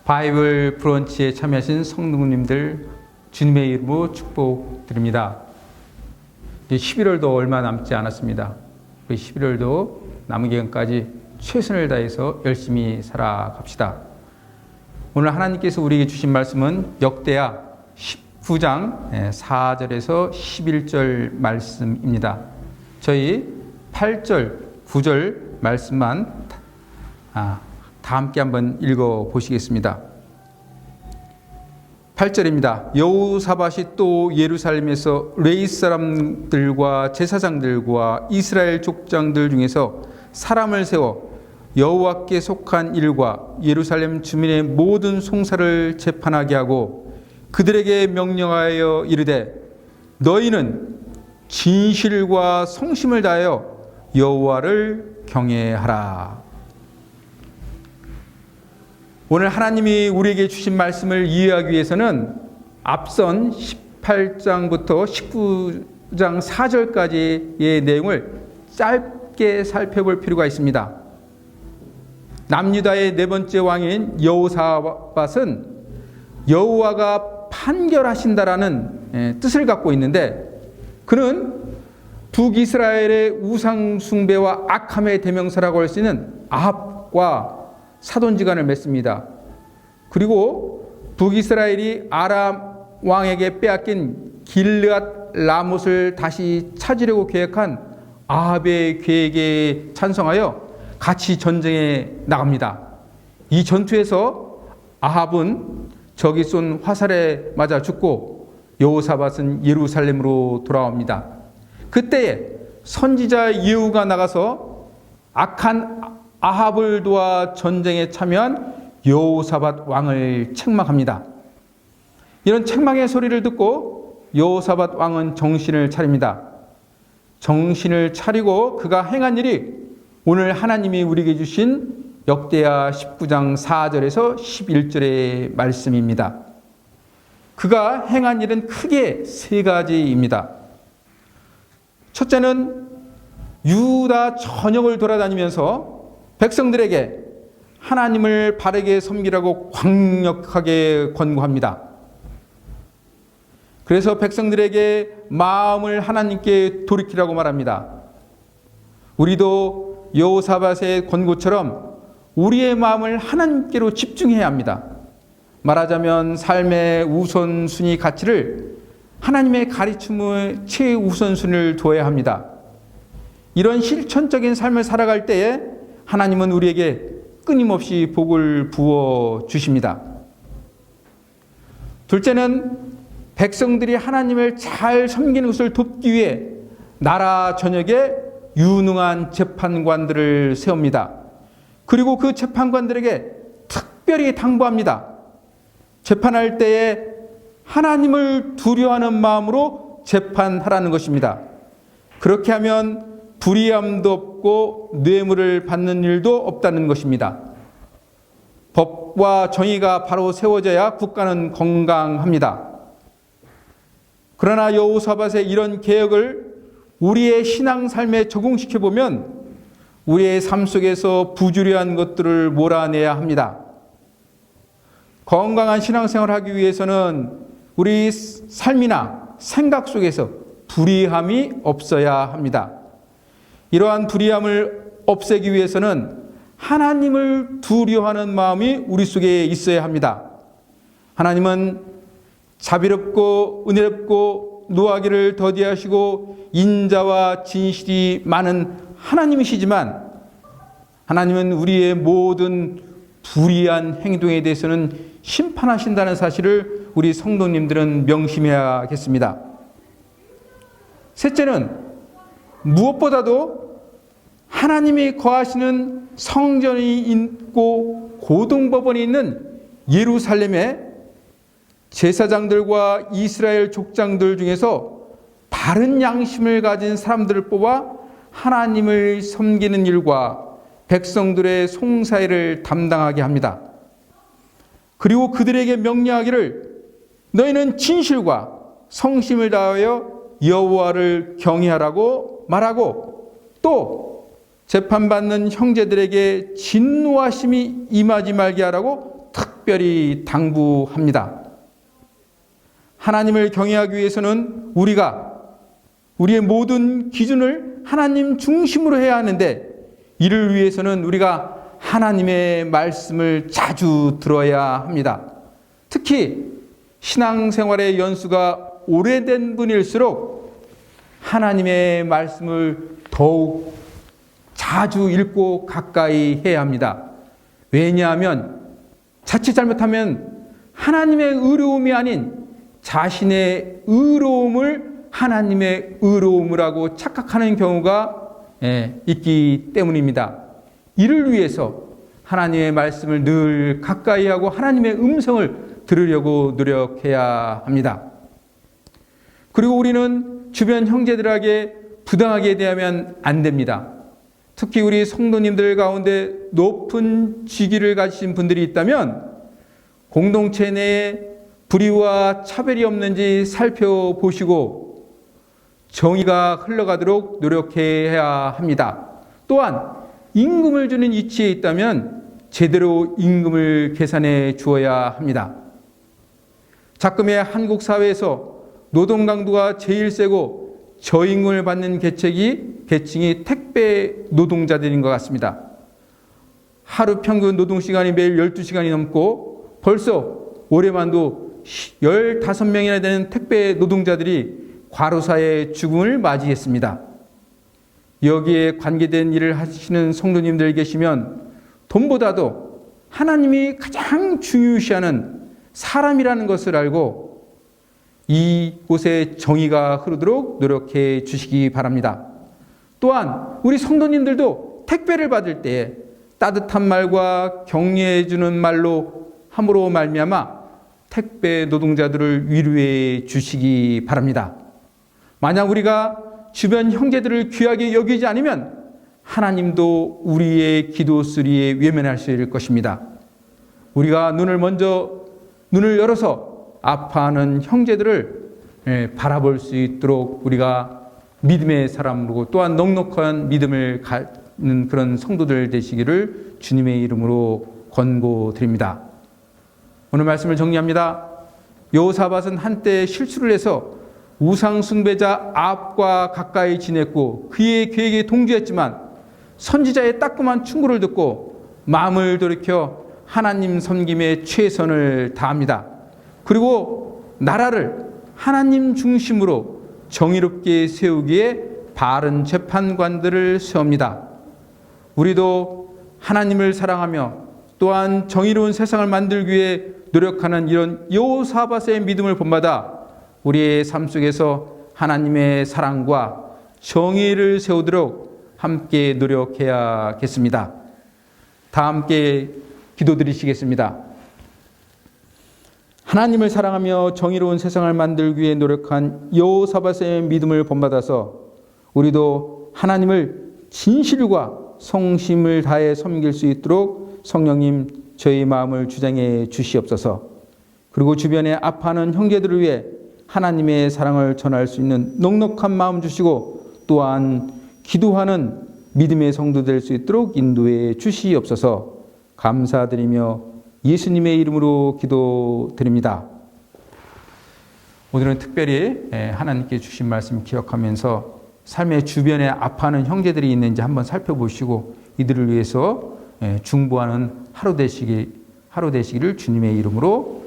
바이블 브런치에 참여하신 성도님들 주님의 이름으로 축복드립니다. 11월도 얼마 남지 않았습니다. 우리 11월도 남은 기간까지 최선을 다해서 열심히 살아갑시다. 오늘 하나님께서 우리에게 주신 말씀은 역대하 19장 4절에서 11절 말씀입니다. 저희 8절, 9절 말씀만 다 함께 한번 읽어보시겠습니다. 8절입니다. 여호사밧이 또 예루살렘에서 레위 사람들과 제사장들과 이스라엘 족장들 중에서 사람을 세워 여호와께 속한 일과 예루살렘 주민의 모든 송사를 재판하게 하고 그들에게 명령하여 이르되 너희는 진실과 성심을 다하여 여호와를 경외하라. 오늘 하나님이 우리에게 주신 말씀을 이해하기 위해서는 앞선 18장부터 19장 4절까지의 내용을 짧게 살펴볼 필요가 있습니다. 남유다의 네 번째 왕인 여호사밧은 여호와가 판결하신다라는 뜻을 갖고 있는데 그는 북이스라엘의 우상 숭배와 악함의 대명사라고 할 수 있는 아합과 사돈지간을 맺습니다. 그리고 북이스라엘이 아람 왕에게 빼앗긴 길르앗 라못을 다시 찾으려고 계획한 아합의 계획에 찬성하여 같이 전쟁에 나갑니다. 이 전투에서 아합은 적이 쏜 화살에 맞아 죽고 여호사밧은 예루살렘으로 돌아옵니다. 그때에 선지자 예후가 나가서 악한 아합을 도와 전쟁에 참여한 여호사밧 왕을 책망합니다. 이런 책망의 소리를 듣고 여호사밧 왕은 정신을 차립니다. 정신을 차리고 그가 행한 일이 오늘 하나님이 우리에게 주신 역대하 19장 4절에서 11절의 말씀입니다. 그가 행한 일은 크게 세 가지입니다. 첫째는 유다 전역을 돌아다니면서 백성들에게 하나님을 바르게 섬기라고 강력하게 권고합니다. 그래서 백성들에게 마음을 하나님께 돌이키라고 말합니다. 우리도 여호사밧의 권고처럼 우리의 마음을 하나님께로 집중해야 합니다. 말하자면 삶의 우선순위 가치를 하나님의 가르침의 최우선순위를 둬야 합니다. 이런 실천적인 삶을 살아갈 때에 하나님은 우리에게 끊임없이 복을 부어 주십니다. 둘째는 백성들이 하나님을 잘 섬기는 것을 돕기 위해 나라 전역에 유능한 재판관들을 세웁니다. 그리고 그 재판관들에게 특별히 당부합니다. 재판할 때에 하나님을 두려워하는 마음으로 재판하라는 것입니다. 그렇게 하면 불의함도 없고 뇌물을 받는 일도 없다는 것입니다. 법과 정의가 바로 세워져야 국가는 건강합니다. 그러나 여호사밧의 이런 개혁을 우리의 신앙 삶에 적용시켜 보면 우리의 삶 속에서 부주의한 것들을 몰아내야 합니다. 건강한 신앙생활을 하기 위해서는 우리 삶이나 생각 속에서 불의함이 없어야 합니다. 이러한 불의함을 없애기 위해서는 하나님을 두려워하는 마음이 우리 속에 있어야 합니다. 하나님은 자비롭고 은혜롭고 노하기를 더디하시고 인자와 진실이 많은 하나님이시지만 하나님은 우리의 모든 불의한 행동에 대해서는 심판하신다는 사실을 우리 성도님들은 명심해야겠습니다. 셋째는 무엇보다도 하나님이 거하시는 성전이 있고 고등법원이 있는 예루살렘에 제사장들과 이스라엘 족장들 중에서 바른 양심을 가진 사람들을 뽑아 하나님을 섬기는 일과 백성들의 송사일을 담당하게 합니다. 그리고 그들에게 명령하기를 너희는 진실과 성심을 다하여 여호와를 경외하라고 말하고 또 재판받는 형제들에게 진노하심이 임하지 말게 하라고 특별히 당부합니다. 하나님을 경외하기 위해서는 우리의 모든 기준을 하나님 중심으로 해야 하는데, 이를 위해서는 우리가 하나님의 말씀을 자주 들어야 합니다. 특히 신앙생활의 연수가 오래된 분일수록 하나님의 말씀을 더욱 자주 읽고 가까이 해야 합니다. 왜냐하면 자칫 잘못하면 하나님의 의로움이 아닌 자신의 의로움을 하나님의 의로움이라고 착각하는 경우가 있기 때문입니다. 이를 위해서 하나님의 말씀을 늘 가까이 하고 하나님의 음성을 들으려고 노력해야 합니다. 그리고 우리는 주변 형제들에게 부당하게 대하면 안 됩니다. 특히 우리 성도님들 가운데 높은 직위를 가지신 분들이 있다면 공동체 내에 불의와 차별이 없는지 살펴보시고 정의가 흘러가도록 노력해야 합니다. 또한 임금을 주는 위치에 있다면 제대로 임금을 계산해 주어야 합니다. 작금의 한국 사회에서 노동 강도가 제일 세고 저임금을 받는 계층이 택배 노동자들인 것 같습니다. 하루 평균 노동시간이 매일 12시간이 넘고 벌써 올해만도 15명이나 되는 택배 노동자들이 과로사의 죽음을 맞이했습니다. 여기에 관계된 일을 하시는 성도님들 계시면 돈보다도 하나님이 가장 중요시하는 사람이라는 것을 알고 이곳에 정의가 흐르도록 노력해 주시기 바랍니다. 또한 우리 성도님들도 택배를 받을 때 따뜻한 말과 격려해 주는 말로 함으로 말미암아 택배 노동자들을 위로해 주시기 바랍니다. 만약 우리가 주변 형제들을 귀하게 여기지 않으면 하나님도 우리의 기도 소리에 외면하실 것입니다. 우리가 눈을 열어서 아파하는 형제들을 바라볼 수 있도록 우리가 믿음의 사람으로 또한 넉넉한 믿음을 갖는 그런 성도들 되시기를 주님의 이름으로 권고드립니다. 오늘 말씀을 정리합니다. 여호사밧은 한때 실수를 해서 우상 숭배자 아합과 가까이 지냈고 그의 계획에 동조했지만 선지자의 따끔한 충고를 듣고 마음을 돌이켜 하나님 섬김에 최선을 다합니다. 그리고 나라를 하나님 중심으로 정의롭게 세우기에 바른 재판관들을 세웁니다. 우리도 하나님을 사랑하며 또한 정의로운 세상을 만들기 위해 노력하는 이런 여호사밧의 믿음을 본받아 우리의 삶 속에서 하나님의 사랑과 정의를 세우도록 함께 노력해야겠습니다. 다 함께 기도드리시겠습니다. 하나님을 사랑하며 정의로운 세상을 만들기 위해 노력한 여호사밧의 믿음을 본받아서 우리도 하나님을 진실과 성심을 다해 섬길 수 있도록 성령님 저희 마음을 주장해 주시옵소서. 그리고 주변에 아파하는 형제들을 위해 하나님의 사랑을 전할 수 있는 넉넉한 마음 주시고 또한 기도하는 믿음의 성도 될 수 있도록 인도해 주시옵소서. 감사드리며 예수님의 이름으로 기도드립니다. 오늘은 특별히 하나님께 주신 말씀 기억하면서 삶의 주변에 아파하는 형제들이 있는지 한번 살펴보시고 이들을 위해서 중보하는 하루 되시기를 주님의 이름으로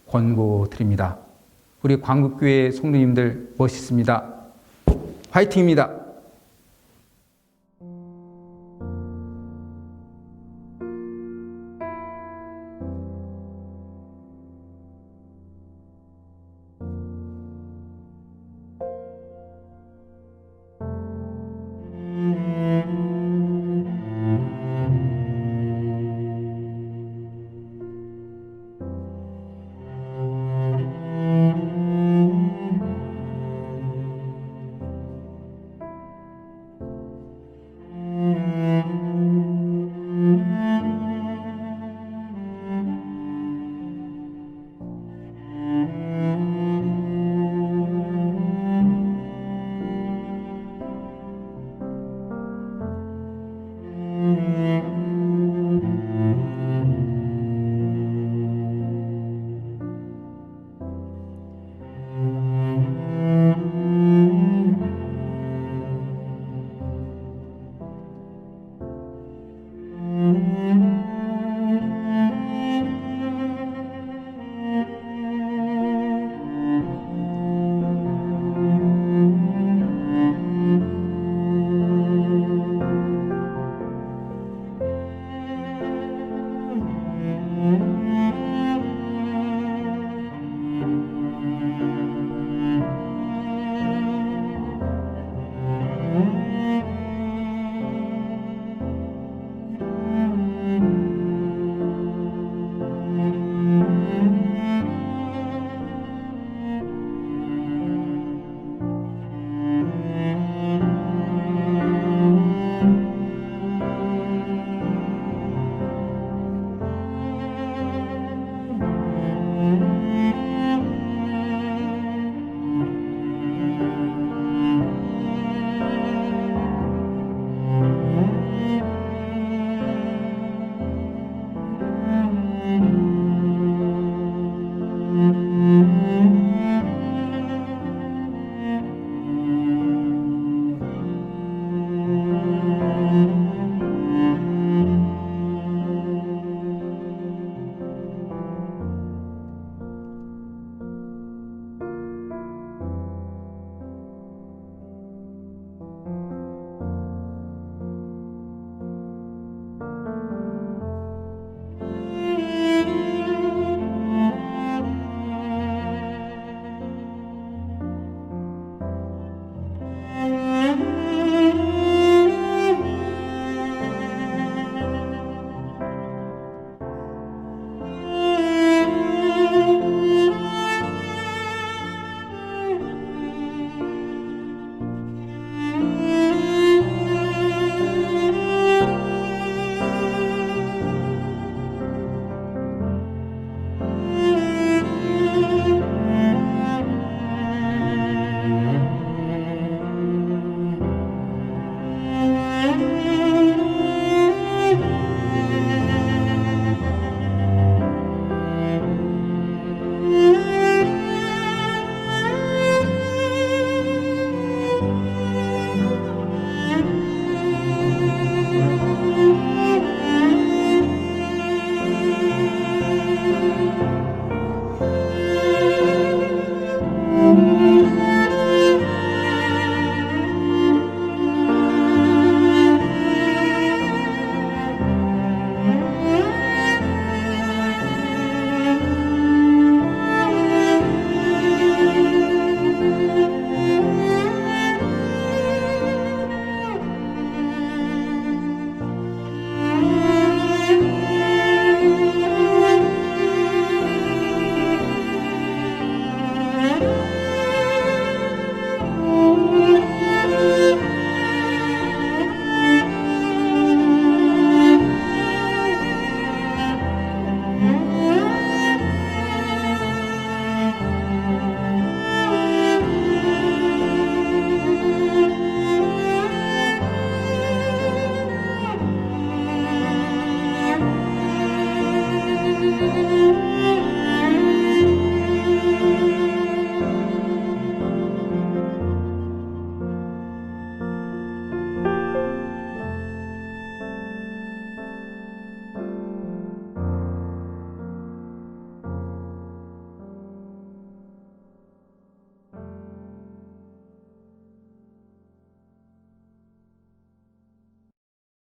권고드립니다. 우리 광국교회 성도님들 멋있습니다. 화이팅입니다.